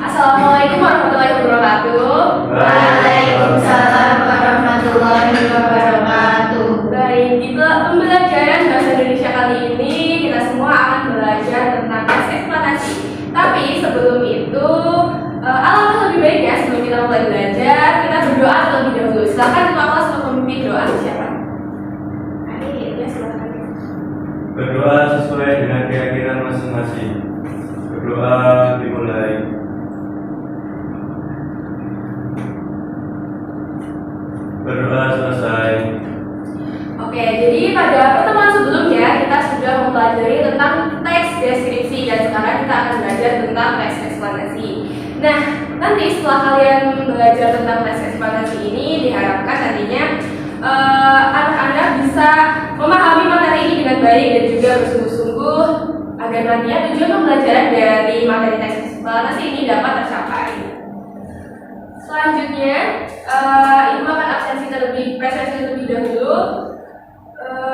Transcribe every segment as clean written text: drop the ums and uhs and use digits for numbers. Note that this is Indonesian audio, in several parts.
Assalamualaikum warahmatullahi wabarakatuh. Waalaikumsalam warahmatullahi wabarakatuh. Baik, di pembelajaran bahasa Indonesia kali ini kita semua akan belajar tentang teks eksplanasi. Tapi sebelum itu, alangkah lebih baiknya sebelum kita mulai belajar, kita berdoa terlebih dahulu. Silakan ketua kelas untuk memimpin doa siapa? Ya, silakan. Berdoa sesuai dengan keyakinan masing-masing. Berdoa dimulai. Berdoa selesai. Oke, jadi pada pertemuan sebelumnya kita sudah mempelajari tentang teks deskripsi dan sekarang kita akan belajar tentang teks eksplanasi. Nah, nanti setelah kalian belajar tentang teks eksplanasi ini diharapkan nantinya anak-anak bisa memahami materi ini dengan baik dan juga bersungguh-sungguh agar nantinya tujuan pembelajaran dari materi teks eksplanasi ini dapat tercapai. Selanjutnya, Ibu akan presensi terlebih dahulu.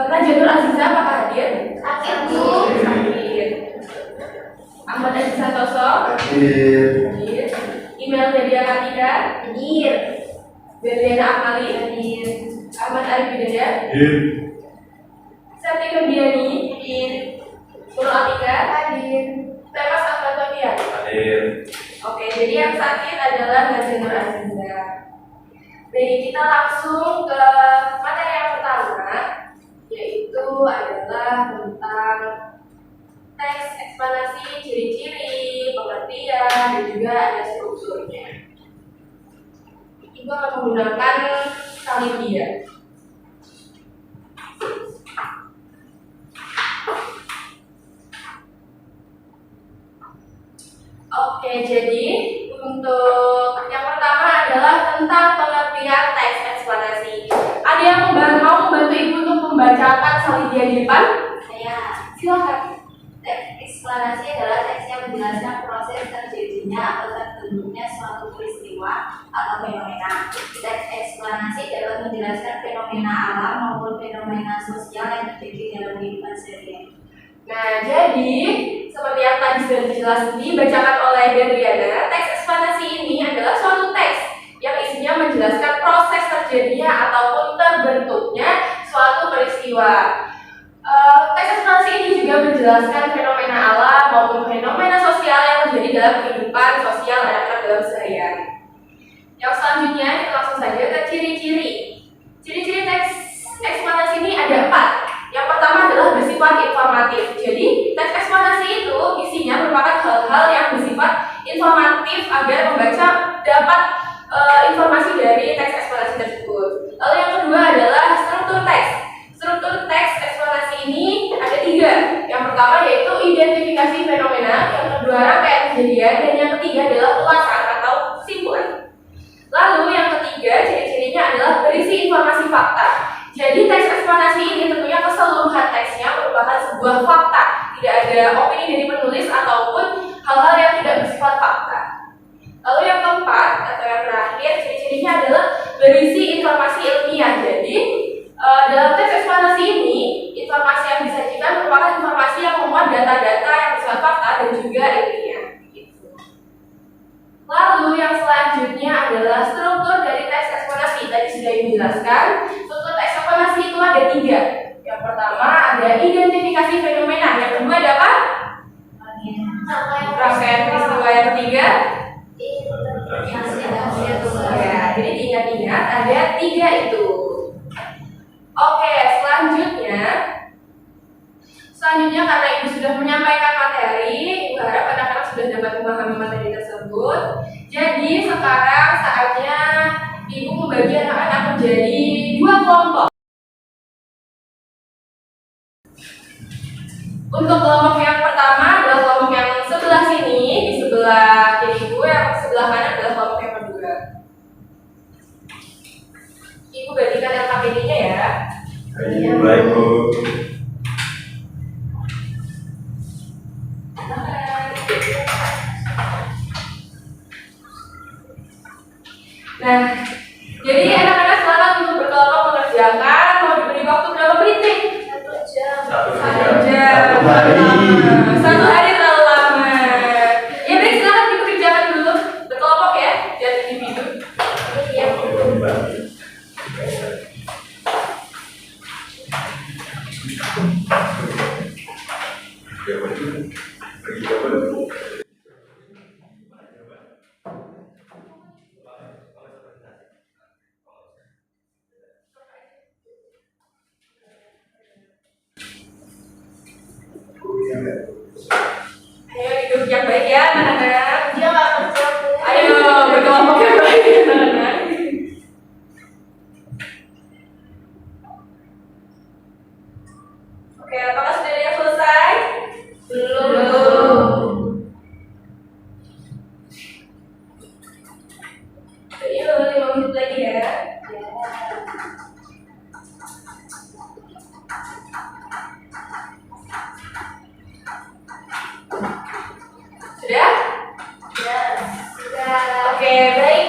Raja Nur Aziza apakah hadir? Hadir, Bu. Hadir. Ahmad Aziz Santoso? Hadir. Hadir. Email Dedia Kartika? Hadir. Berliana Akmali? Hadir. Ahmad Arif Bidada? Hadir. Septi Febiani? Hadir. Nurul Atika? Hadir. Temas Ahmad Tofian? Hadir. Oke, jadi yang sakit adalah Raja Nur Aziza. Baik, kita langsung ke materi yang pertama, yaitu adalah tentang teks eksplanasi, ciri-ciri, pengertian, dan juga ada strukturnya. Ibu akan menggunakan Kalidia. Oke, jadi untuk yang pertama adalah tentang pengertian teks eksplanasi. Ada yang mau membantu Ibu untuk membacakan Salidia di depan? Saya. Silakan. Teks eksplanasi adalah teks yang menjelaskan proses terjadinya atau terbentuknya suatu peristiwa atau fenomena. Teks eksplanasi dapat menjelaskan fenomena alam maupun fenomena sosial yang terjadi dalam kehidupan sehari-hari. Nah, jadi seperti yang tadi sudah dijelaskan dibacakan oleh Berliana, teks eksplanasi ini adalah suatu teks yang isinya menjelaskan proses terjadinya ataupun terbentuknya suatu peristiwa. Teks eksplanasi ini juga menjelaskan fenomena alam maupun fenomena sosial yang terjadi dalam kehidupan sosial anak-anak dalam sehari-hari. Yang selanjutnya kita langsung saja ke ciri-ciri. Ciri-ciri teks eksplanasi ini ada 4. Yang pertama adalah bersifat informatif. Jadi, teks eksplanasi itu isinya merupakan hal-hal yang bersifat informatif agar pembaca dapat informasi dari teks eksplanasi tersebut. Lalu yang kedua adalah struktur teks. Struktur teks eksplanasi ini ada 3. Yang pertama yaitu identifikasi fenomena, yang kedua rangkaian kejadian, dan yang ketiga adalah ulasan atau kesimpulan. Lalu yang ketiga ciri-cirinya adalah berisi informasi fakta. Jadi teks eksplanasi ini tentunya keseluruhan teksnya merupakan sebuah fakta, tidak ada opini dari penulis ataupun hal-hal yang tidak bersifat fakta. Lalu yang keempat atau yang terakhir ciri-cirinya adalah berisi informasi ilmiah. Jadi dalam teks eksplanasi ini informasi yang disajikan merupakan informasi yang memuat data-data yang bersifat fakta dan juga ilmiah. Lalu yang selanjutnya adalah struktur dari teks eksplanasi. Tadi sudah dijelaskan. Struktur teks eksplanasi itu ada 3. Yang pertama ada identifikasi fenomena. Yang kedua ada apa? Rangkaian peristiwa. Yang ketiga? Ya, jadi diingat-ingat ada 3 itu. Oke, selanjutnya karena Ibu sudah menyampaikan materi, Ibu harap anak-anak sudah dapat memahami materi tersebut. Jadi sekarang saatnya Ibu membagi anak-anak menjadi 2 kelompok. Untuk kelompok yang pertama adalah kelompok yang sebelah sini, di sebelah kiri Ibu, yang sebelah kanan adalah kelompok yang kedua. Ibu bagikan LKPD-nya ya. Baik, Bu. Nah, jadi anak-anak silakan untuk berkelompok mengerjakan. Mau diberi waktu berapa menit? 1 jam. 1 jam. Satu hari. 1 hari terlalu lama. Ya baik, silakan dikerjakan dulu. ya. Sudah? Sudah. Oke, baik.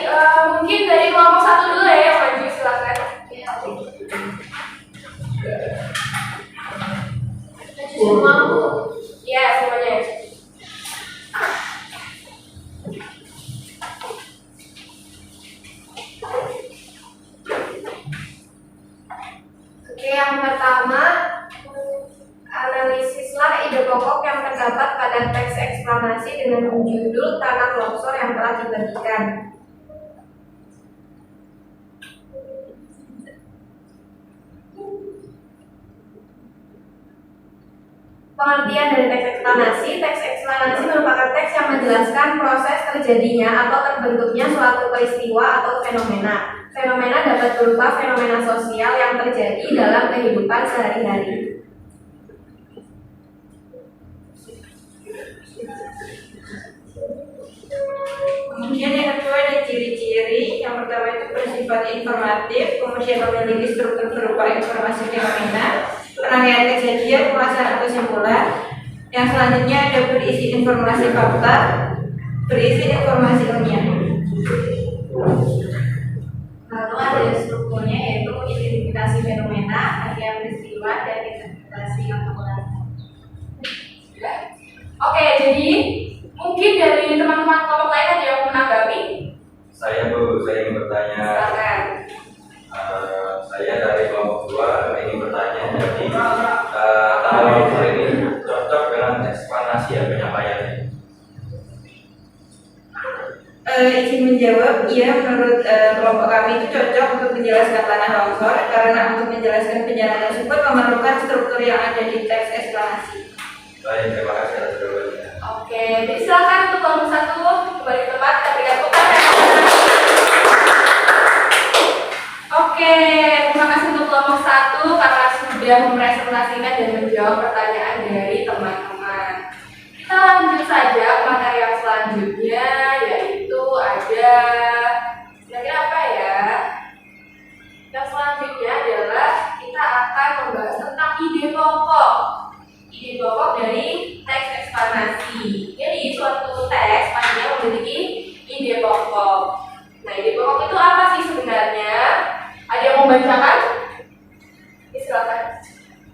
Mungkin dari kelompok 1 dulu ya yang maju, silakan. Semua Bu. Iya, semuanya. Oke, yang pertama, analisislah ide pokok yang terdapat pada teks eksplanasi dengan judul tanah longsor yang telah dibagikan. Pengertian dari teks eksplanasi merupakan teks yang menjelaskan proses terjadinya atau terbentuknya suatu peristiwa atau fenomena. Fenomena dapat berupa fenomena sosial yang terjadi dalam kehidupan sehari-hari. Kemudian yang kedua ada ciri-ciri. Yang pertama itu bersifat informatif, kemudian memiliki struktur berupa informasi fenomena, rangkaian kejadian, ulasan kesimpulan. Yang selanjutnya ada berisi informasi fakta, berisi informasi ilmiah. Lalu ada strukturnya yaitu identifikasi fenomena, rangkaian peristiwa, dan interpretasi kesimpulan. Oke, jadi mungkin dari teman-teman kelompok lain ada yang menanggapi? Saya Bu, saya ingin bertanya. Silakan. Saya dari kelompok 2 ingin bertanya. Jadi tanah longsor ini cocok dengan eksplanasi ya penyampaiannya? Izin menjawab, iya menurut kelompok kami itu cocok untuk menjelaskan tanah longsor karena untuk menjelaskan bencana tersebut memerlukan struktur yang ada di teks eksplanasi. Baik, terima kasih atas jawabannya. Oke, jadi silakan untuk kelompok 1 kembali ke tempat dan berikan tepuk tangan. Oke, terima kasih untuk kelompok 1 karena sudah mempresentasikan dan menjawab pertanyaan dari teman-teman. Kita lanjut saja ke materi yang selanjutnya, yaitu ada kira-kira apa ya? Yang selanjutnya adalah kita akan membahas tentang ide pokok. Ide pokok dari teks eksplanasi. Jadi suatu teks pastinya memiliki ide pokok. Nah, ide pokok itu apa sih sebenarnya? Ada yang mau bacakan? Silakan.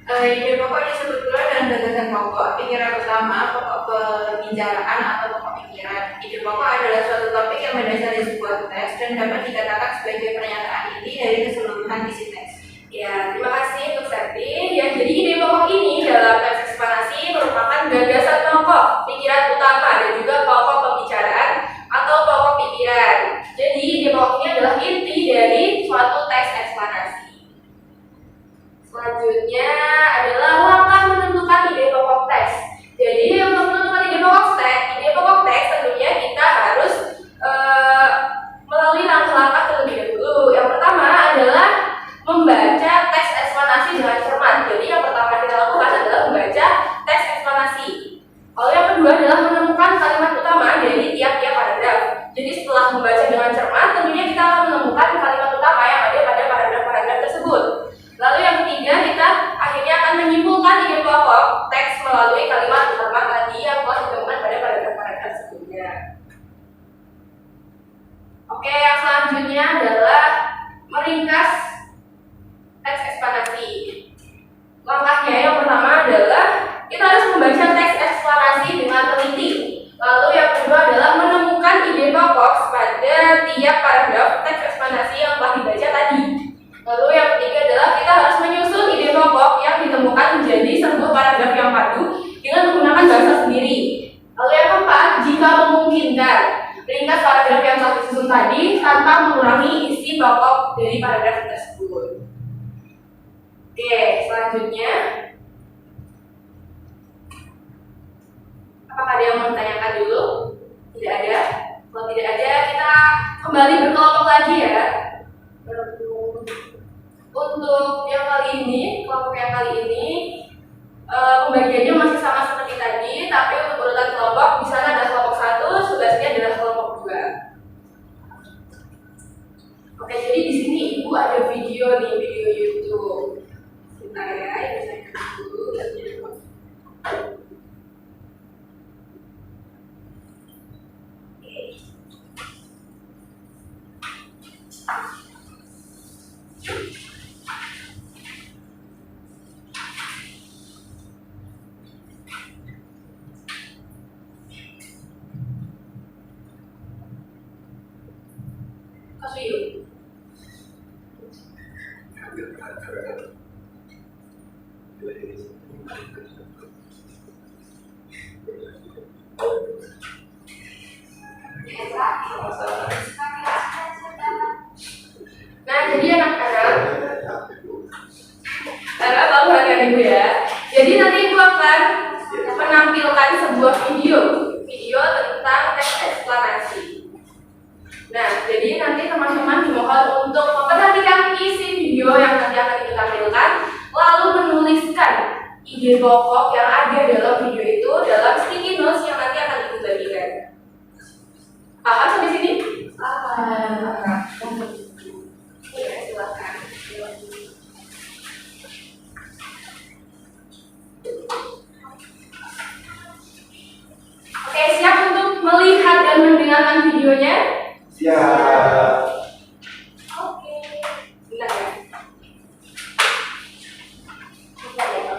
Ide pokok disebut pula dalam gagasan pokok, pikiran utama, pokok pembicaraan atau pokok pikiran. Ide pokok adalah suatu topik yang mendasari sebuah teks dan dapat dikatakan sebagai pernyataan inti dari keseluruhan isi teks. Ya, terima kasih untuk Septi. Ya, jadi ide pokok ini dalam teks eksplanasi merupakan gagasan pokok, pikiran utama, dan juga pokok pembicaraan atau pokok pikiran. Jadi ide pokok ini adalah inti dari suatu teks eksplanasi. Selanjutnya adalah langkah menentukan ide pokok teks. Jadi untuk menentukan ide pokok teks tentunya kita harus melalui langkah-langkah terlebih dahulu. Yang pertama adalah membaca teks eksplanasi dengan cermat. Jadi yang pertama kita lakukan adalah membaca teks eksplanasi. Lalu yang kedua adalah menemukan kalimat utama dari tiap-tiap paragraf. Jadi setelah membaca dengan cermat, tentunya kita akan menemukan kalimat utama yang ada pada paragraf-paragraf tersebut. Lalu yang ketiga, kita akhirnya akan menyimpulkan ide pokok teks melalui kalimat utama tadi yang telah ditemukan pada paragraf-paragraf sebelumnya. Oke, yang selanjutnya adalah meringkas teks eksplanasi. Langkahnya yang pertama adalah kita harus membaca teks eksplanasi dengan teliti. Lalu yang kedua adalah menemukan ide pokok pada tiap paragraf teks eksplanasi yang telah dibaca tadi. Lalu yang ketiga adalah kita harus menyusun ide pokok yang ditemukan menjadi sebuah paragraf yang padu dengan menggunakan bahasa sendiri. Lalu yang keempat, jika memungkinkan, ringkas paragraf yang telah disusun tadi tanpa mengurangi isi pokok dari paragraf tersebut. Oke, selanjutnya, apakah ada yang mau ditanyakan dulu? Tidak ada. Kalau tidak ada, kita kembali berkelompok lagi ya. Untuk yang kali ini, kelompok yang kali ini pembagiannya masih sama seperti tadi, tapi untuk urutan kelompok di sana ada kelompok 1, sebelah sini adalah kelompok 2. Oke, jadi di sini Ibu ada video nih, video YouTube. Sebentar ya, Ibu saya kasih dulu. Kasih yuk. Nah, jadi anak-anak, tahu kan Ibu ya? Jadi nanti Ibu akan menampilkan sebuah video tentang teks eksplanasi. Nah, jadi nanti teman-teman dimohon untuk memperhatikan isi video yang nanti akan ditampilkan, lalu menuliskan ide pokok yang ada dalam video itu dalam sticky notes yang nanti akan Ibu bagikan. Paham sampai sini? Paham. Ya, silakan. Oke, siap untuk melihat dan mendengarkan videonya? Siap. Oke. Bentar ya.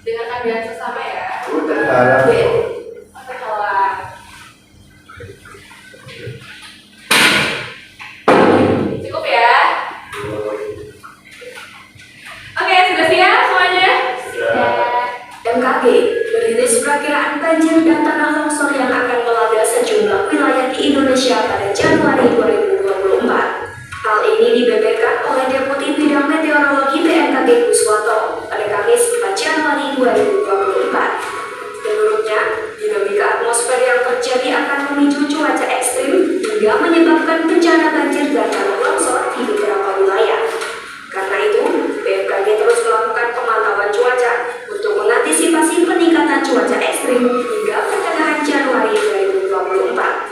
Dengarkan dengan sesama ya. Udah. Oke, kawan. Cukup ya? Oke, sudah siap semuanya? BMKG merilis perakiraan banjir dan tanah longsor yang akan melanda sejumlah wilayah di Indonesia pada Januari 2024. Hal ini dibeberkan oleh Deputi Bidang Meteorologi BMKG Kuswanto pada Kamis 4 Januari 2024. Menurutnya, dinamika atmosfer yang terjadi akan memicu cuaca ekstrim hingga menyebabkan bencana banjir dan tanah longsor di beberapa wilayah. Karena itu, BMKG terus melakukan pemantauan cuaca untuk mengantisipasi peningkatan cuaca ekstrim hingga pertengahan Januari 2024.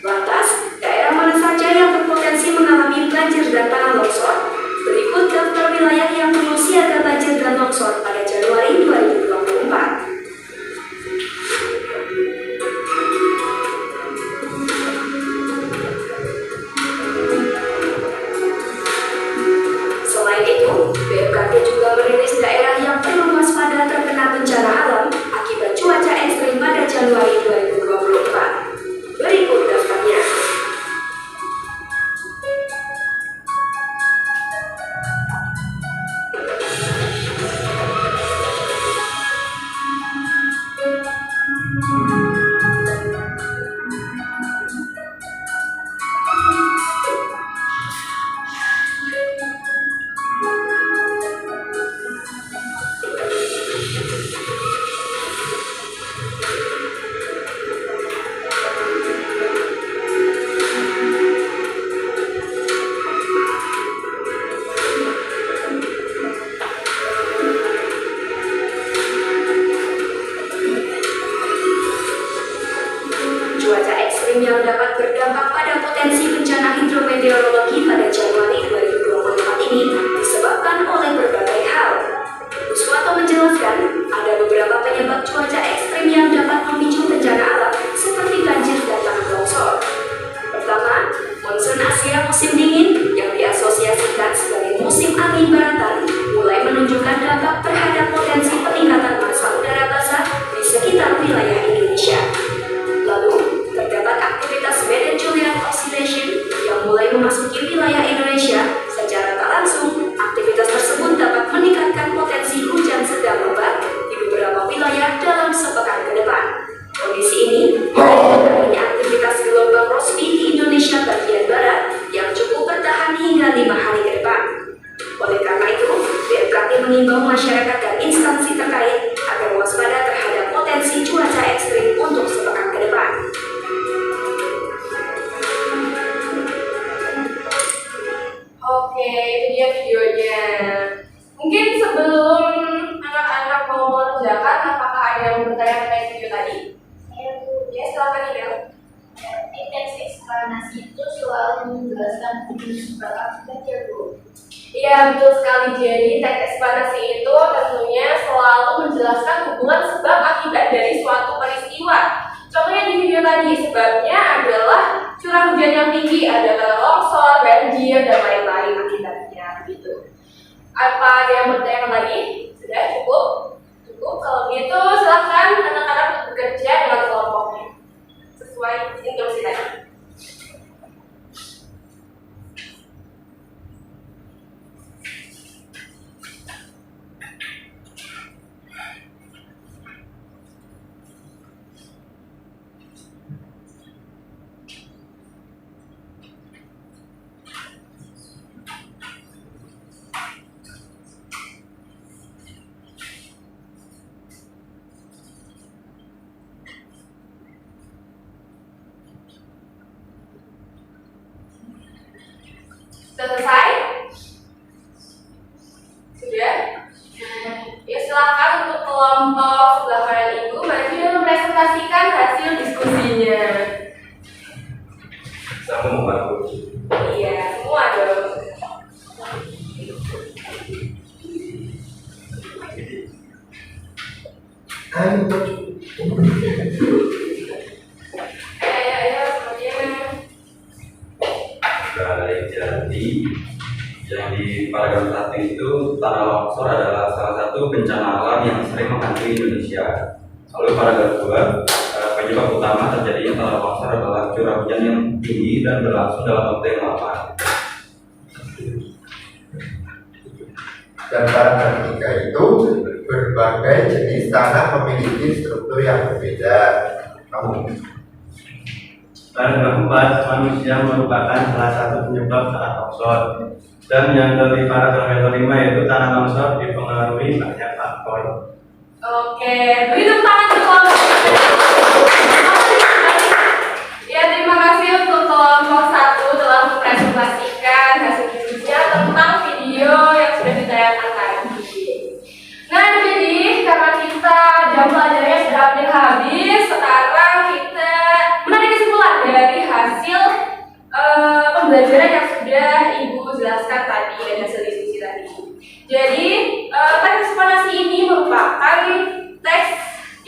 Lantas, daerah mana saja yang berpotensi mengalami banjir dan tanah longsor? Berikut daftar wilayah yang perlu siaga banjir dan longsor pada Januari 2024. Selain itu, BMKG juga merilis daerah yang perlu waspada terkena bencana alam akibat cuaca ekstrim pada Januari 2024. Berikut daftarnya. Cuaca ekstrim yang dapat berdampak pada potensi bencana hidrometeorologi pada Januari 2024 ini disebabkan oleh berbagai hal. Kuswanto menjelaskan, ada beberapa penyebab cuaca ekstrim yang dapat memicu bencana alam seperti banjir dan tanah longsor. Pertama, monsun Asia musim dingin yang diasosiasikan sebagai musim angin baratan mulai menunjukkan dampak terhadap potensi peningkatan massa udara basah di sekitar wilayah Indonesia. Lalu, terdapat aktivitas Madden-Julian Oscillation yang mulai memasuki wilayah Indonesia. Secara tak langsung, aktivitas tersebut dapat meningkatkan potensi hujan sedang lebat di beberapa wilayah dalam sepekan ke depan. Kondisi ini menjadi aktivitas gelombang Rossby di Indonesia bagian barat yang cukup bertahan hingga 5 hari ke depan. Oleh karena itu, BMKG mengimbau masyarakat dan instansi terkait agar waspada terhadap potensi cuaca ekstrim untuk sepekan ke depan. Oke, itu dia videonya. Mungkin sebelum anak Gimana yang terkait video tadi? Ya, silakan Idel. Di teks eksplanasi itu selalu menjelaskan sebab akibat ya Bu. Iya, betul sekali. Jadi teks eksplanasi itu tentunya selalu menjelaskan hubungan sebab akibat dari suatu peristiwa. Contohnya di video tadi, sebabnya adalah curah hujan yang tinggi, ada longsor, banjir, dan lain-lain akibatnya gitu. Apa ada yang bertanya lagi? Sudah cukup? Cukup. Kalau gitu silakan anak-anak bekerja dengan kelompoknya sesuai instruksi tadi. Sudah selesai? Sudah? Ya, silakan untuk kelompok sebelah kanan Ibu maju dan mempresentasikan hasil diskusinya. Sama membantu. Iya, semua dong. Ayo, semuanya. Baik, jadi yang di paragraf 1 itu tanah longsor adalah salah satu bencana alam yang sering menghantui Indonesia. Lalu paragraf 2, penyebab utama terjadinya tanah longsor adalah curah hujan yang tinggi dan berlangsung dalam waktu yang lama. Dan paragraf 3 itu berbagai jenis tanah memiliki struktur yang berbeda. Kamu Paragraf 4, manusia merupakan salah satu penyebab tanah longsor. Dan yang dari paragraf yang kelima yaitu tanah longsor dipengaruhi banyak faktor. Oke, beri tepuk tangan untuk kelompok. Ya, terima kasih untuk kelompok 1 telah mempresentasikan hasil diskusinya tentang video yang sudah ditayangkan tadi. Nah, jadi karena kita jam pelajarannya sudah hampir habis, sekarang kita menarik kesimpulan dari hasil pembelajaran yang sudah Ibu jelaskan tadi dan hasil diskusi tadi. Jadi, teks eksplanasi ini merupakan teks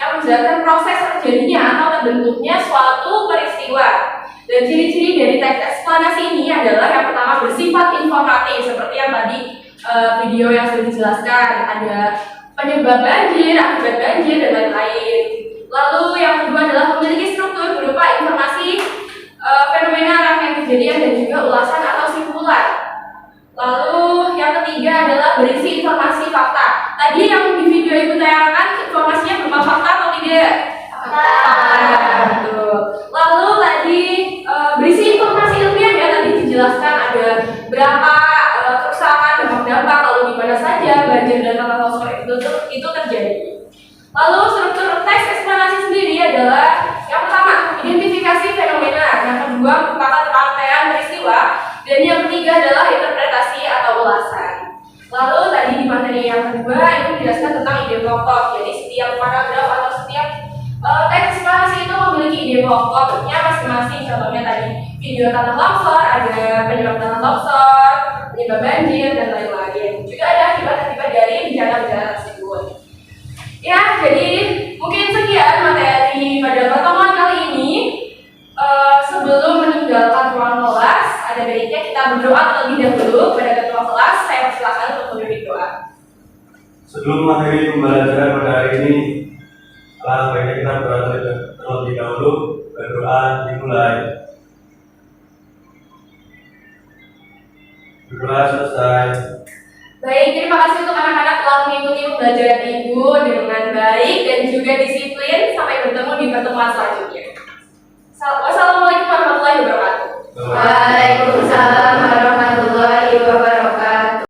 yang menjelaskan proses terjadinya atau terbentuknya suatu peristiwa. Dan ciri-ciri dari teks eksplanasi ini adalah yang pertama bersifat informatif, seperti yang tadi video yang sudah dijelaskan. Ada penyebab banjir, akibat banjir, dan lain-lain. Lalu yang kedua adalah memiliki struktur berupa informasi fenomena rangkaian kejadian dan juga ulasan atau simpulan. Lalu yang ketiga adalah berisi informasi fakta. Tadi yang di video Ibu tayangkan informasinya berupa fakta atau tidak? Fakta. Betul. Lalu tadi berisi informasi ilmiah ya, tadi dijelaskan ada berapa kerusakan, dampak, lalu di mana saja banjir dan tanah longsor itu terjadi. Lalu struktur teks eksplanasi sendiri adalah yang pertama identifikasi fenomena, yang kedua merupakan rangkaian peristiwa, dan yang ketiga adalah interpretasi atau ulasan. Lalu tadi di materi yang kedua itu dijelaskan tentang ide pokok. Jadi setiap paragraf atau setiap teks eksplanasi itu memiliki ide pokoknya masing-masing. Contohnya tadi video tanah longsor, ada penyebab tanah longsor, penyebab banjir, dan lain-lain. Juga ada akibat-akibat dari bencana-bencana tersebut. Ya, jadi mungkin sekian materi pada pertemuan kali ini. Sebelum meninggalkan ruang kelas, ada baiknya kita berdoa terlebih dahulu kepada ketua kelas. Saya persilakan untuk memberi doa. Sebelum materi pembelajaran pada hari ini, alangkah baiknya kita berdoa terlebih dahulu. Berdoa dimulai. Berdoa selesai. Baik, terima kasih untuk anak-anak telah mengikuti pembelajaran Ibu dengan baik dan juga disiplin. Sampai bertemu di pertemuan selanjutnya. Wassalamualaikum.